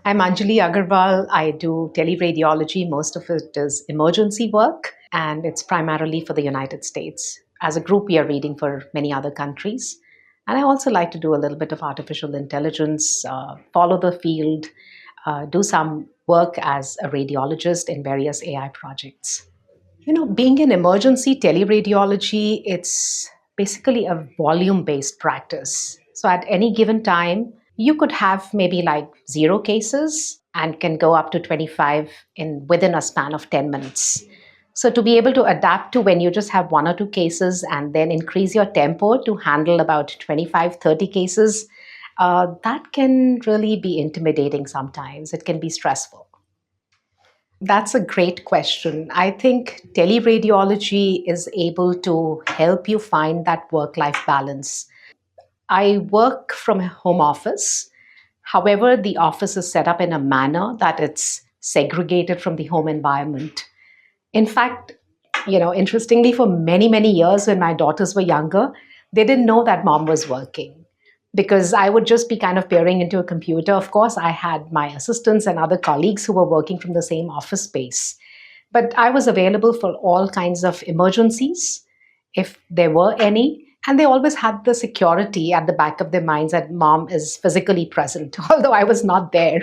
I'm Anjali Agrawal. I do teleradiology. Most of it is emergency work, and it's primarily for the United States. As a group, we are reading for many other countries. And I also like to do a little bit of artificial intelligence, follow the field, do some work as a radiologist in various AI projects. Being in emergency teleradiology, it's basically a volume based practice. So at any given time, you could have maybe like 0 cases and can go up to 25 in within a span of 10 minutes. So to be able to adapt to when you just have 1 or 2 cases and then increase your tempo to handle about 25, 30 cases, that can really be intimidating sometimes. It can be stressful. That's a great question. I think teleradiology is able to help you find that work life balance. I work from a home office. However, the office is set up in a manner that it's segregated from the home environment. In fact, interestingly, for many, many years when my daughters were younger, they didn't know that mom was working because I would just be kind of peering into a computer. Of course, I had my assistants and other colleagues who were working from the same office space. But I was available for all kinds of emergencies, if there were any. And they always had the security at the back of their minds that mom is physically present, although I was not there,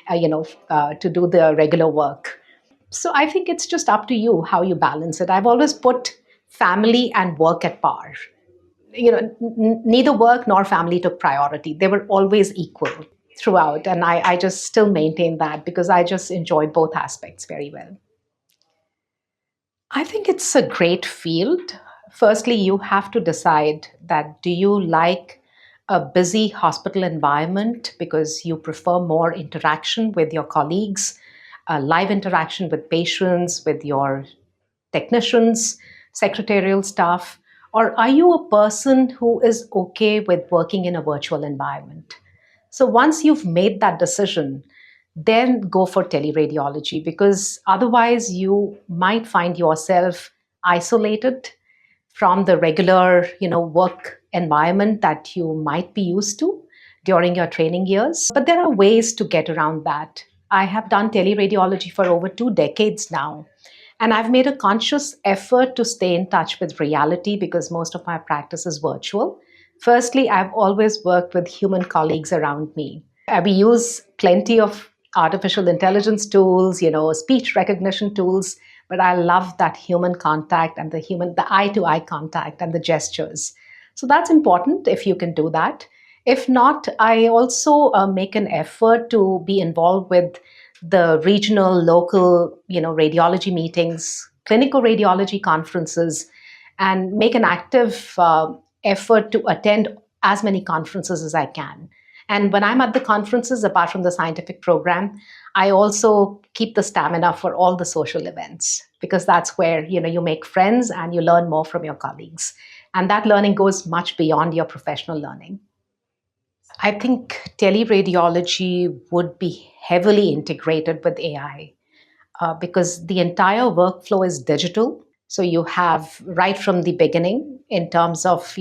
to do the regular work. So I think it's just up to you how you balance it. I've always put family and work at par. Neither work nor family took priority. They were always equal throughout. And I just still maintain that because I just enjoy both aspects very well. I think it's a great field. Firstly, you have to decide that do you like a busy hospital environment because you prefer more interaction with your colleagues, live interaction with patients, with your technicians, secretarial staff, or are you a person who is okay with working in a virtual environment? So once you've made that decision, then go for teleradiology because otherwise you might find yourself isolated from the regular, work environment that you might be used to during your training years. But there are ways to get around that. I have done teleradiology for over 2 decades now. And I've made a conscious effort to stay in touch with reality because most of my practice is virtual. Firstly, I've always worked with human colleagues around me. We use plenty of artificial intelligence tools, speech recognition tools, but I love that human contact and the eye to eye contact and the gestures. So that's important if you can do that. If not, I also make an effort to be involved with the regional, local, radiology meetings, clinical radiology conferences, and make an active effort to attend as many conferences as I can. And when I'm at the conferences, apart from the scientific program, I also keep the stamina for all the social events because that's where you make friends and you learn more from your colleagues. And that learning goes much beyond your professional learning. I think teleradiology would be heavily integrated with AI because the entire workflow is digital. So you have right from the beginning in terms of,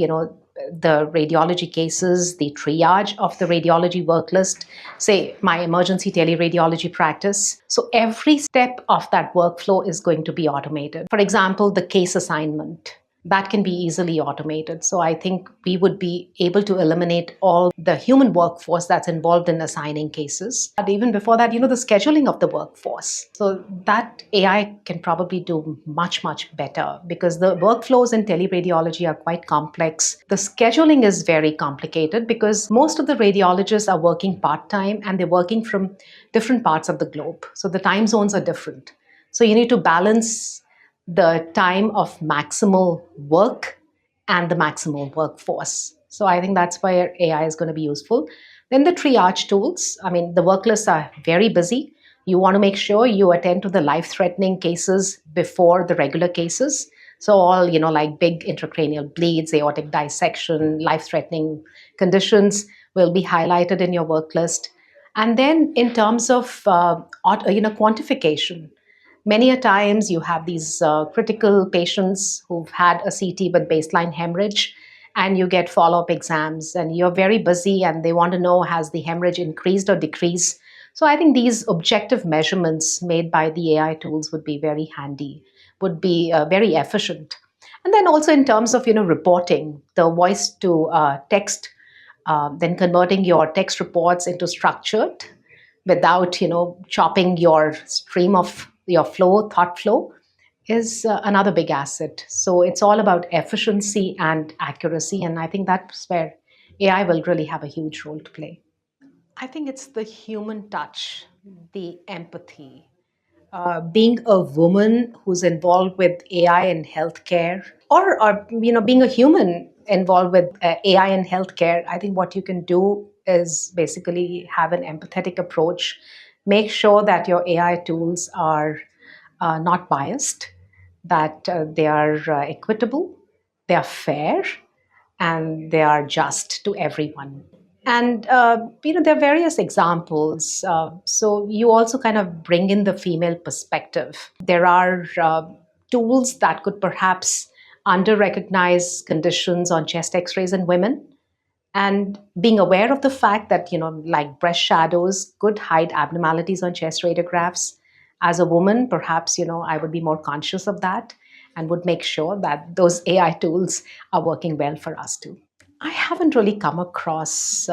the radiology cases, the triage of the radiology work list, say my emergency teleradiology practice. So every step of that workflow is going to be automated. For example, the case assignment. That can be easily automated. So I think we would be able to eliminate all the human workforce that's involved in assigning cases. And even before that, the scheduling of the workforce. So that AI can probably do much, much better because the workflows in teleradiology are quite complex. The scheduling is very complicated because most of the radiologists are working part-time and they're working from different parts of the globe. So the time zones are different. So you need to balance the time of maximal work and the maximal workforce. So I think that's where AI is going to be useful. Then the triage tools. I mean, the work lists are very busy. You want to make sure you attend to the life-threatening cases before the regular cases. So all, like big intracranial bleeds, aortic dissection, life-threatening conditions will be highlighted in your work list. And then in terms of, quantification, many a times you have these critical patients who've had a CT with baseline hemorrhage and you get follow-up exams and you're very busy and they want to know has the hemorrhage increased or decreased. So I think these objective measurements made by the AI tools would be very handy, would be very efficient. And then also in terms of reporting, the voice to text, then converting your text reports into structured without chopping your stream of your thought flow is another big asset. So it's all about efficiency and accuracy, and I think that's where AI will really have a huge role to play. I think it's the human touch, the empathy. Being a woman who's involved with AI in healthcare, or being a human involved with AI in healthcare, I think what you can do is basically have an empathetic approach. Make sure that your AI tools are not biased, that they are equitable, they are fair, and they are just to everyone. And there are various examples. So you also kind of bring in the female perspective. There are tools that could perhaps under recognize conditions on chest X-rays in women, and being aware of the fact that like breast shadows could hide abnormalities on chest radiographs. As a woman, perhaps I would be more conscious of that and would make sure that those AI tools are working well for us too. I haven't really come across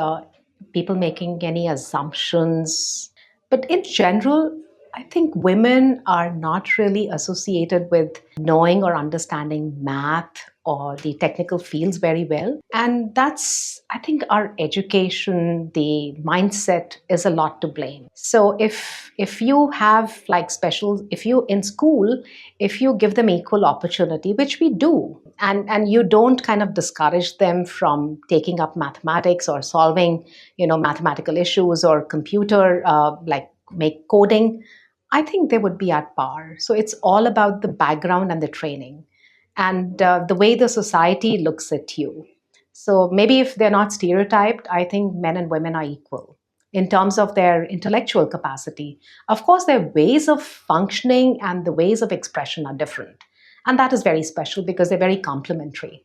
people making any assumptions. But in general, I think women are not really associated with knowing or understanding math or the technical fields very well. And that's, I think, our education, the mindset is a lot to blame. So if you have like special, if you in school, if you give them equal opportunity, which we do, and you don't kind of discourage them from taking up mathematics or solving mathematical issues or computer like make coding, I think they would be at par. So it's all about the background and the training and the way the society looks at you. So maybe if they're not stereotyped, I think men and women are equal in terms of their intellectual capacity. Of course, their ways of functioning and the ways of expression are different. And that is very special because they're very complementary.